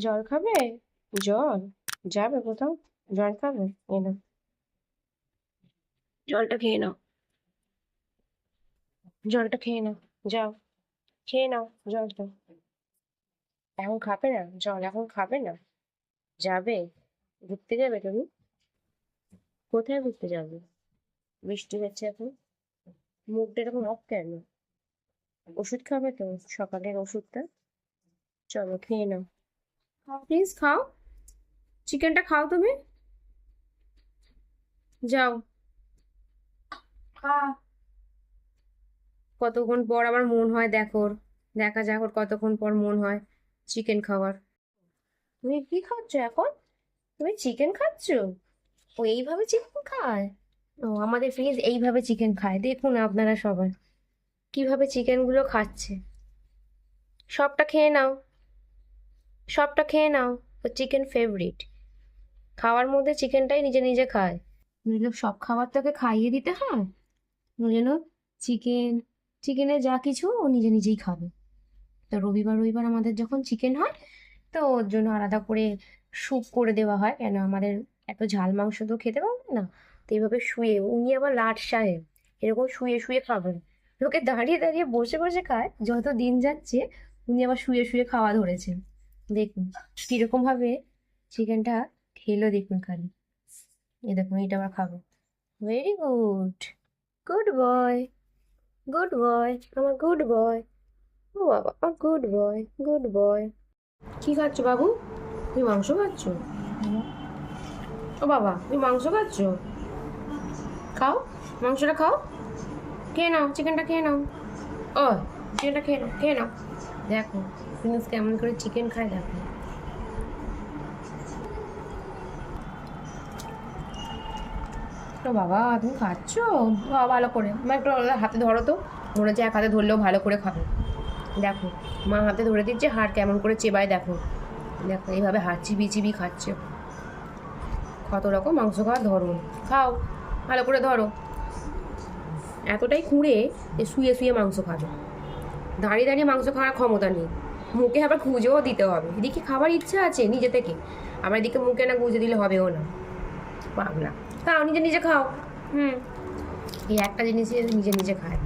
জল খাবে? জল? যাবে কোথাও? জল খাবে? এই নাও, জলটা খেয়ে নাও। জলটা খেয়ে নাও। যাও, খেয়ে নাও জলটা। এখন খাবে না? জল এখন খাবে না? যাবে? ঘুরতে যাবে তুমি? কোথায় ঘুরতে যাবে? বৃষ্টি হচ্ছে এখন। মুখটা এরকম অফ কেন? ওষুধ খাবে তো? সকালের ওষুধটা? চলো খেয়ে নাও। খাও প্লিজ, খাও। চিকেনটা খাও তুমি। যাও, খা। কতক্ষণ পর আমার মন হয় দেখো ওর। দেখা যাক ওর কতক্ষণ পর মন হয় চিকেন খাওয়ার। তুমি কি খাচ্ছ এখন? তুমি চিকেন খাচ্ছ? ও এইভাবে চিকেন খায়? ও আমাদের ফ্রিজ এইভাবে চিকেন খায়, দেখুন আপনারা সবাই কিভাবে চিকেন গুলো খাচ্ছে। সবটা খেয়ে নাও, সবটা খেয়ে নাও। ও চিকেন ফেভারিট। খাওয়ার মধ্যে চিকেনটাই নিজে নিজে খায়। নইলে সব খাবার তোকে খাইয়ে দিতে হয়? ওই জন্য চিকেন, চিকেনের যা কিছু ও নিজে নিজেই খাবে। তো রবিবার রবিবার আমাদের যখন চিকেন হয়, তো ওর জন্য আলাদা করে স্যুপ করে দেওয়া হয়, কেন আমাদের এত ঝাল মাংস তো খেতে পারবে না। তো এইভাবে শুয়ে, উনি আবার লাট সাহেব, এরকম শুয়ে শুয়ে খাবেন। লোকে দাঁড়িয়ে দাঁড়িয়ে বসে বসে খায়, যত দিন যাচ্ছে উনি আবার শুয়ে শুয়ে খাওয়া ধরেছেন। দেখুন কিরকম ভাবে চিকেনটা খেলো, দেখুন খালি। এ দেখুন এটা আবার খাবো। Very good, good boy, good boy, আমার গুড বয়। ও বাবা, আমার গুড বয়, গুড বয়। কি খাচ্ছ বাবু? তুমি মাংস খাচ্ছ? ও বাবা, তুমি মাংস খাচ্ছ? খাও, মাংসটা খাও। খেয়ে নাও, চিকেনটা খেয়ে নাও। ও, চিকেনটা খেয়ে নাও, খেয়ে নাও। দেখো প্রিন্স কেমন করে চিকেন খায়, দেখো। তো বাবা তুমি খাচ্ছ? বাবা ভালো করে, মা একটু হাতে ধরো তো। মনে হচ্ছে এক হাতে ধরলেও ভালো করে খাবে। দেখো মা হাতে ধরে দিচ্ছে, হাড় কেমন করে চেবায় দেখো। দেখো এইভাবে হাত চিবিয়ে চিবিয়ে খাচ্ছে। কত রকম মাংস খাওয়ার ধরুন। খাও, ভালো করে ধরো। এতটাই খুঁড়ে যে শুয়ে শুয়ে মাংস খাবে। দাঁড়িয়ে দাঁড়িয়ে মাংস খাওয়ার ক্ষমতা নেই। মুখে আবার গুঁজেও দিতে হবে, এদিকে খাবার ইচ্ছা আছে নিজে থেকে, আবার এদিকে মুখে না গুঁজে দিলে হবেও না। পাগলা। খাও, নিজে নিজে খাও। হুম, এই একটা জিনিস নিজে নিজে খায়।